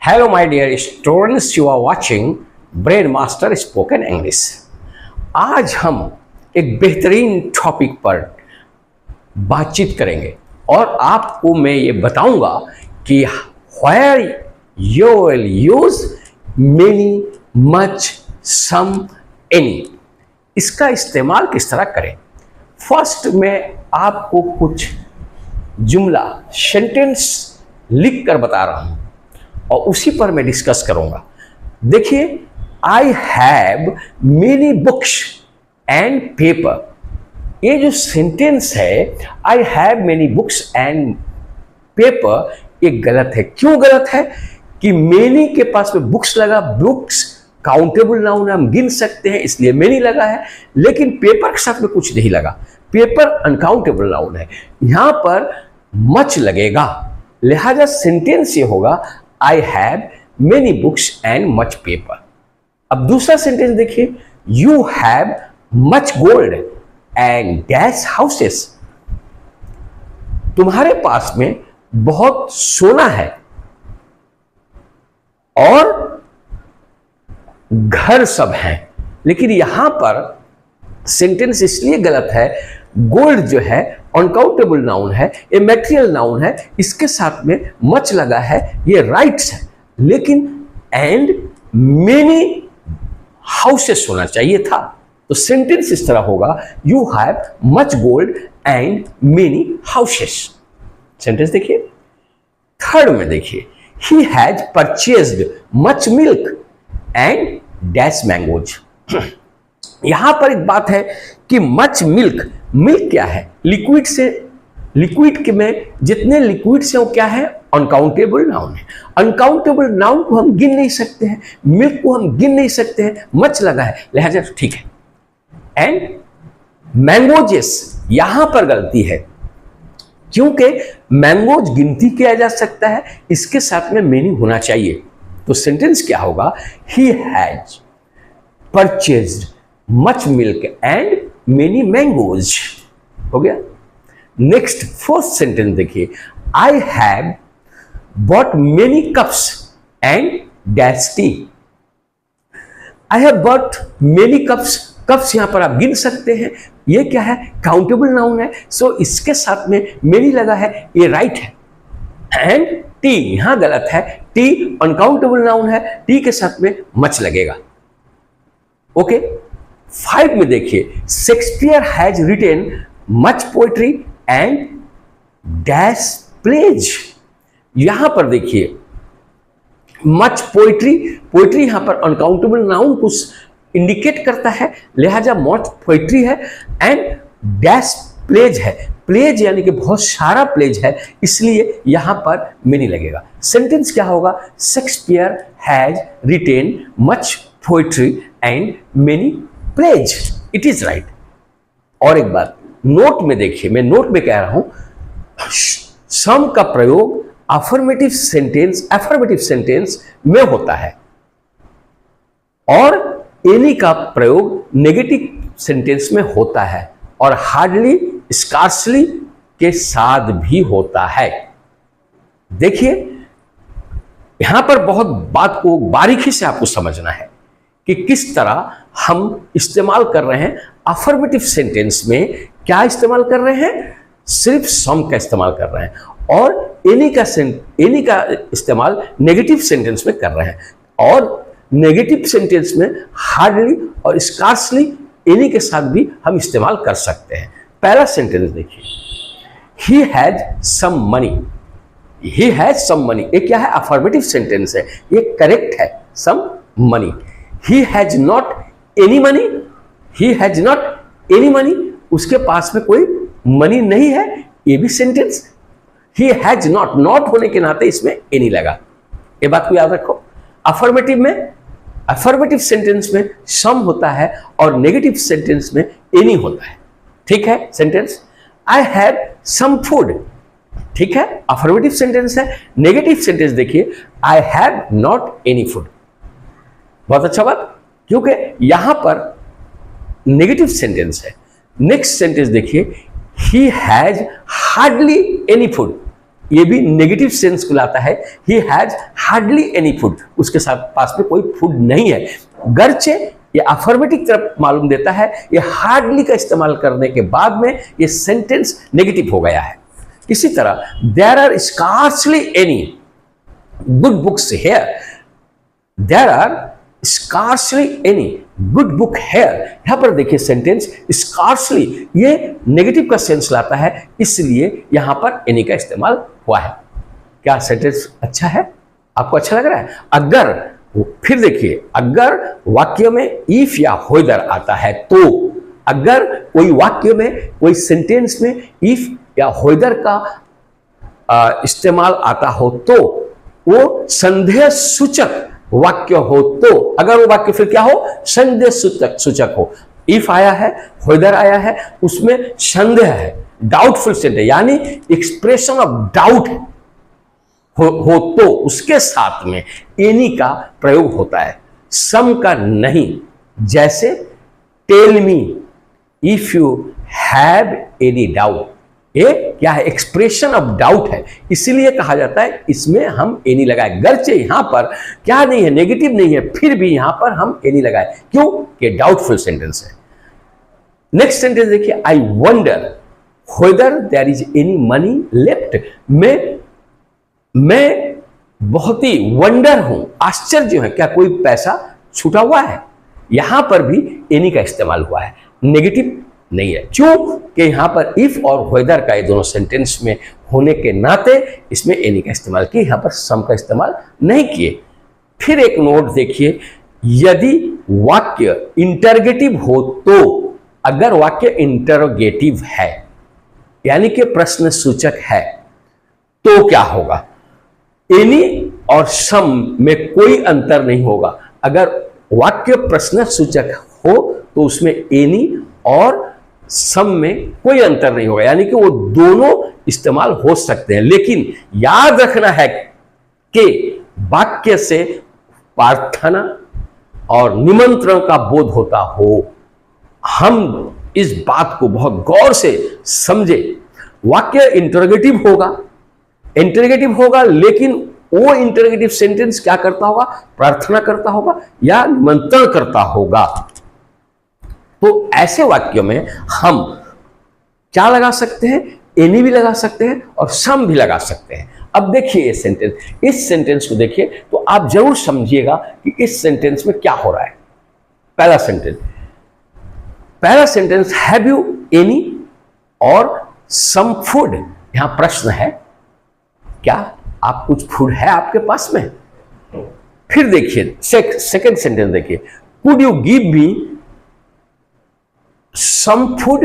Hello, my dear students, you are watching Brain Master Spoken English. आज हम एक बेहतरीन टॉपिक पर बातचीत करेंगे और आपको मैं ये बताऊंगा कि where you will use many, much, some, any. इसका इस्तेमाल किस तरह करें। फर्स्ट मैं आपको कुछ जुमला सेंटेंस लिख कर बता रहा हूं और उसी पर मैं डिस्कस करूंगा। देखिए, I have many books and paper. ये जो सेंटेंस है I have many books and paper, ये गलत है। क्यों गलत है? कि मेनी के पास में बुक्स लगा, बुक्स काउंटेबल नाउन, हम गिन सकते हैं, इसलिए मेनी लगा है, लेकिन पेपर के साथ में कुछ नहीं लगा। पेपर अनकाउंटेबल नाउन है, यहां पर मच लगेगा, लिहाजा सेंटेंस ये होगा I have many books and much paper. अब दूसरा सेंटेंस देखिए, you have much gold and dash houses. तुम्हारे पास में बहुत सोना है और घर सब हैं। लेकिन यहां पर सेंटेंस इसलिए गलत है, गोल्ड जो है अनकाउंटेबल नाउन है, ये मैटेरियल नाउन है, इसके साथ में मच लगा है, ये राइट्स है, लेकिन एंड मेनी हाउसेस होना चाहिए था। तो सेंटेंस इस तरह होगा, you have much gold and many houses. Sentence देखिए। थर्ड में देखिए, he has purchased much milk and dash mangoes. यहां पर एक बात है कि मच मिल्क, मिल्क क्या है? लिक्विड से, लिक्विड के में जितने लिक्विड से वो क्या है? अनकाउंटेबल नाउन है। अनकाउंटेबल नाउन को हम गिन नहीं सकते हैं, मिल्क को हम गिन नहीं सकते हैं, मच लगा है, लिहाजा ठीक है। एंड मैंगोजेस, यहां पर गलती है क्योंकि मैंगोज गिनती किया जा सकता है, इसके साथ में मेनी होना चाहिए। तो सेंटेंस क्या होगा? He has purchased much milk and many mangoes. हो गया। नेक्स्ट फोर्थ सेंटेंस देखिए, I have bought many cups and dash T. I have bought many cups, cups यहां पर आप गिन सकते हैं, ये क्या है? काउंटेबल नाउन है, सो इसके साथ में मेनी लगा है, ये राइट है। एंड टी यहां गलत है, टी अनकाउंटेबल नाउन है, टी के साथ में मच लगेगा। ओके। 5 में देखिए, Shakespeare has written much poetry and dash plays. यहां पर देखिए मच पोएट्री, पोएट्री यहां पर अनकाउंटेबल नाउन को इंडिकेट करता है, लिहाजा मच पोएट्री है। एंड डैश प्लेज है, प्लेज यानी कि बहुत सारा प्लेज है, इसलिए यहां पर मेनी लगेगा। सेंटेंस क्या होगा? Shakespeare has written much poetry and many plays. It is right. और एक बात नोट में देखिए, मैं नोट में कह रहा हूं, सम का प्रयोग अफर्मेटिव सेंटेंस में होता है और एनी का प्रयोग नेगेटिव सेंटेंस में होता है और हार्डली, स्कार्सली के साथ भी होता है। देखिए, यहां पर बहुत बात को बारीकी से आपको समझना है कि किस तरह हम इस्तेमाल कर रहे हैं। अफर्मेटिव सेंटेंस में क्या इस्तेमाल कर रहे हैं? सिर्फ सम का इस्तेमाल कर रहे हैं और एनी का इस्तेमाल नेगेटिव सेंटेंस में कर रहे हैं और नेगेटिव सेंटेंस में हार्डली और स्कार्सली एनी के साथ भी हम इस्तेमाल कर सकते हैं। पहला सेंटेंस देखिए, he has some money. He has some money, ये क्या है? अफर्मेटिव सेंटेंस है, ये करेक्ट है। Some money. He has not any money, he has not any money, उसके पास में कोई मनी नहीं है, ये भी sentence. He has not, not होने के नाते इसमें एनी लगा, ये बात को याद रखो। अफर्मेटिव में, अफर्मेटिव सेंटेंस में सम होता है और नेगेटिव सेंटेंस में एनी होता है। ठीक है। Sentence I have some food, ठीक है, अफर्मेटिव सेंटेंस है। नेगेटिव सेंटेंस देखिए, I have not any food. बहुत अच्छा बात, क्योंकि यहां पर नेगेटिव सेंटेंस है। नेक्स्ट सेंटेंस देखिए, he has hardly any food. ये भी नेगेटिव सेंस को लाता है। He has hardly any food, उसके साथ पास में कोई फूड नहीं है। गर्चे ये अफर्मेटिव तरफ मालूम देता है, ये हार्डली का इस्तेमाल करने के बाद में ये सेंटेंस नेगेटिव हो गया है। इसी तरह there are scarcely any good books here, there are scarcely any good book here. यहां पर देखिए सेंटेंस स्कार्सली ये नेगेटिव का सेंस लाता है, इसलिए यहां पर एनी का इस्तेमाल हुआ है। क्या सेंटेंस अच्छा है? आपको अच्छा लग रहा है? अगर फिर देखिए, अगर वाक्य में इफ या व्हेदर आता है तो, अगर कोई वाक्य में कोई सेंटेंस में इफ या व्हेदर का इस्तेमाल आता हो तो वो संदेह सूचक वाक्य हो, तो अगर वो वाक्य फिर क्या हो? संदेह सूचक हो। इफ आया है, व्हेदर आया है, उसमें संदेह है, डाउटफुल सेंटेंस यानी एक्सप्रेशन ऑफ डाउट हो तो उसके साथ में एनी का प्रयोग होता है, सम का नहीं। जैसे tell me if you have any doubt, ये क्या है? एक्सप्रेशन ऑफ डाउट है, इसीलिए कहा जाता है इसमें हम एनी लगाए। गर्चे यहां पर क्या नहीं है, नेगेटिव नहीं है, फिर भी यहां पर हम एनी लगाए, क्यों? कि डाउटफुल सेंटेंस है। नेक्स्ट सेंटेंस देखिए, I wonder whether there is any money left. मैं बहुत ही वंडर हूं, आश्चर्य है, क्या कोई पैसा छूटा हुआ है? यहां पर भी एनी का इस्तेमाल हुआ है, नेगेटिव नहीं है। क्यों? कि यहां पर इफ और व्हेदर का ये दोनों सेंटेंस में होने के नाते इसमें एनी का इस्तेमाल किए, यहां पर सम का इस्तेमाल नहीं किए। फिर एक नोट देखिए, यदि वाक्य इंटरगेटिव हो तो, अगर वाक्य इंटरोगेटिव है यानी कि प्रश्न सूचक है, तो क्या होगा? एनी और सम में कोई अंतर नहीं होगा। अगर वाक्य प्रश्न सूचक हो तो उसमें एनी और सम में कोई अंतर नहीं होगा, यानी कि वो दोनों इस्तेमाल हो सकते हैं। लेकिन याद रखना है कि वाक्य से प्रार्थना और निमंत्रण का बोध होता हो। हम इस बात को बहुत गौर से समझे। वाक्य इंटरोगेटिव होगा, लेकिन वो इंटरोगेटिव सेंटेंस क्या करता होगा? प्रार्थना करता होगा या निमंत्रण करता होगा। तो ऐसे वाक्यों में हम क्या लगा सकते हैं? एनी भी लगा सकते हैं और सम भी लगा सकते हैं। अब देखिए ये सेंटेंस, इस सेंटेंस को देखिए तो आप जरूर समझिएगा कि इस सेंटेंस में क्या हो रहा है। पहला सेंटेंस हैव यू एनी और सम फूड। यहां प्रश्न है, क्या आप कुछ फूड है आपके पास में? फिर देखिए सेकंड सेंटेंस देखिए, could you give me some food,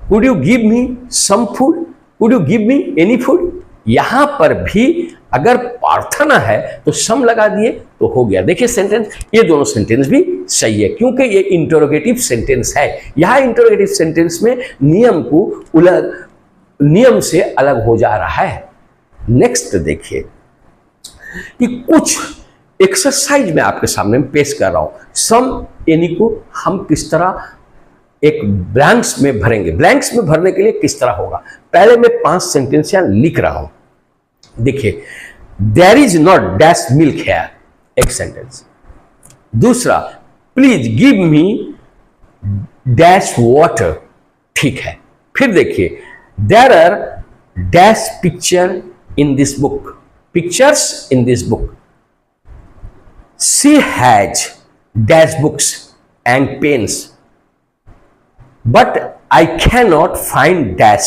could you give me some food, could you give me any food। यहां पर भी अगर प्रार्थना है तो सम लगा दिए तो हो गया। देखिए सेंटेंस, ये दोनों सेंटेंस भी सही है क्योंकि ये इंटरोगेटिव सेंटेंस है। यहां इंटरोगेटिव सेंटेंस में नियम से अलग हो जा रहा है। नेक्स्ट देखिए कि कुछ एक्सरसाइज में आपके सामने पेश कर रहा हूं। सम एनी को हम किस तरह एक ब्लैंक्स में भरेंगे। ब्लैंक्स में भरने के लिए किस तरह होगा? पहले मैं 5 सेंटेंस यहां लिख रहा हूं। देखिए, there is not dash milk here, एक सेंटेंस। दूसरा, please give me dash water, ठीक है। फिर देखिए, there are dash picture in this book, pictures in this book. She has dash books and pens, but I cannot find dash,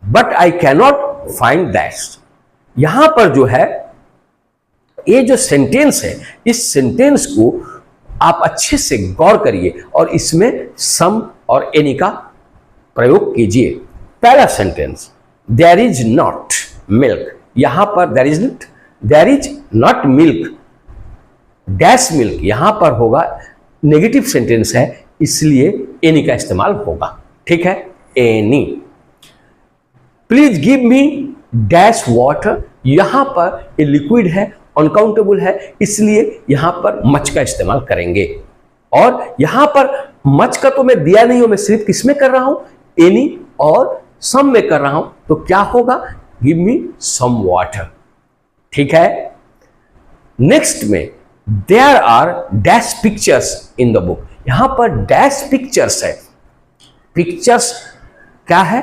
but I cannot find dash। यहां पर जो है ये जो सेंटेंस है, इस सेंटेंस को आप अच्छे से गौर करिए और इसमें सम और एनी का प्रयोग कीजिए। पहला sentence, there is not milk, यहां पर there is not milk dash milk, यहां पर होगा नेगेटिव सेंटेंस है, इसलिए एनी का इस्तेमाल होगा, ठीक है, any. Please give me dash water, यहां पर ये लिक्विड है, अनकाउंटेबल है, इसलिए यहां पर मच का इस्तेमाल करेंगे। और यहां पर मच का तो मैं दिया नहीं हूं, मैं सिर्फ किसमें कर रहा हूं? एनी और सम में कर रहा हूं। तो क्या होगा? Give me some water. ठीक है। नेक्स्ट में there are dash pictures in the book. यहां पर डैश पिक्चर्स है। पिक्चर्स क्या है?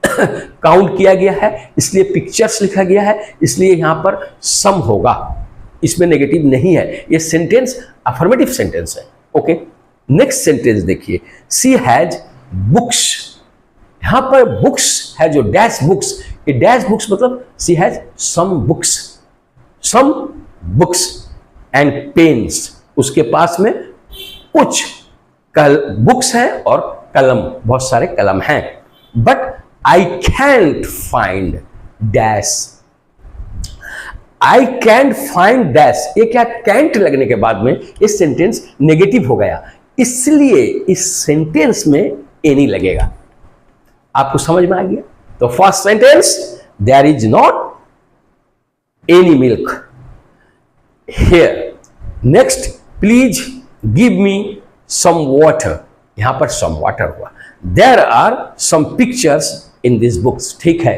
काउंट किया गया है, इसलिए पिक्चर्स लिखा गया है, इसलिए यहां पर सम होगा, इसमें नेगेटिव नहीं है। ये सेंटेंस अफर्मेटिव सेंटेंस है। ओके, नेक्स्ट सेंटेंस देखिए, सी हैज बुक्स। यहां पर बुक्स है जो डैश बुक्स, ये डैश बुक्स मतलब she has some books and pens. उसके पास में कुछ बुक्स हैं और कलम, बहुत सारे कलम हैं। But I can't find dash. I can't find dash, ये क्या कैंट लगने के बाद में ये सेंटेंस नेगेटिव हो गया, इसलिए इस सेंटेंस में एनी लगेगा। आपको समझ में आ गया? तो first sentence, there is not any milk here. Next, please give me some water. यहां पर सम वाटर हुआ। There are some pictures in this books. ठीक है।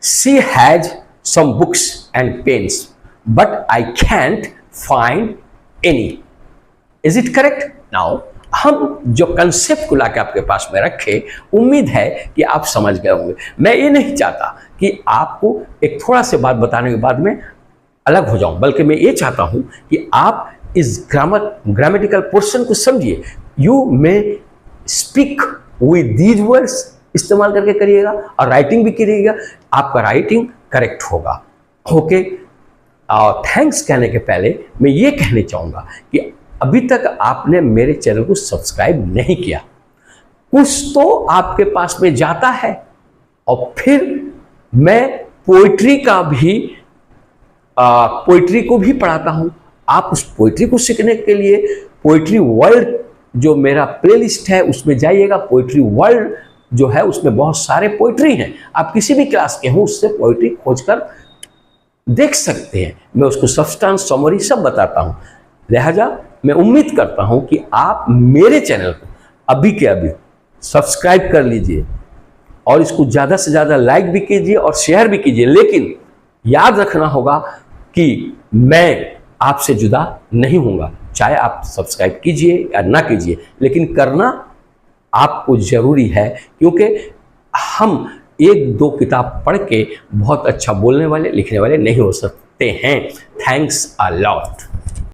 She has some books and pens but I can't find any. Is it correct? Now हम जो concept को लाके आपके पास में रखे, उम्मीद है कि आप समझ गए होंगे। मैं ये नहीं चाहता कि आपको एक थोड़ा से बात बताने के बाद में अलग हो जाऊं, बल्कि मैं ये चाहता हूं कि आप इस ग्रामेटिकल पोर्शन को समझिए। You may speak with these words, इस्तेमाल करके करिएगा और राइटिंग भी करिएगा, आपका राइटिंग करेक्ट होगा। ओके। और थैंक्स कहने के पहले मैं ये कहना चाहूँगा कि अभी तक आपने मेरे चैनल को सब्सक्राइब नहीं किया, कुछ तो आपके पास में जाता है। और फिर मैं पोइट्री को भी पढ़ाता हूँ। आप उस पोइट्री को सीखने के लिए पोइट्री वर्ल्ड जो मेरा प्लेलिस्ट है उसमें जाइएगा। पोइट्री वर्ल्ड जो है उसमें बहुत सारे पोइट्री हैं, आप किसी भी क्लास के हों उससे पोइट्री खोजकर देख सकते हैं। मैं उसको सब्सटेंस, समरी सब बताता हूँ। लिहाजा मैं उम्मीद करता हूँ कि आप मेरे चैनल को अभी के अभी सब्सक्राइब कर लीजिए और इसको ज़्यादा से ज़्यादा लाइक भी कीजिए और शेयर भी कीजिए। लेकिन याद रखना होगा कि मैं आपसे जुदा नहीं हूँगा, चाहे आप सब्सक्राइब कीजिए या ना कीजिए, लेकिन करना आपको जरूरी है, क्योंकि हम एक दो किताब पढ़ के बहुत अच्छा बोलने वाले, लिखने वाले नहीं हो सकते हैं। Thanks a lot.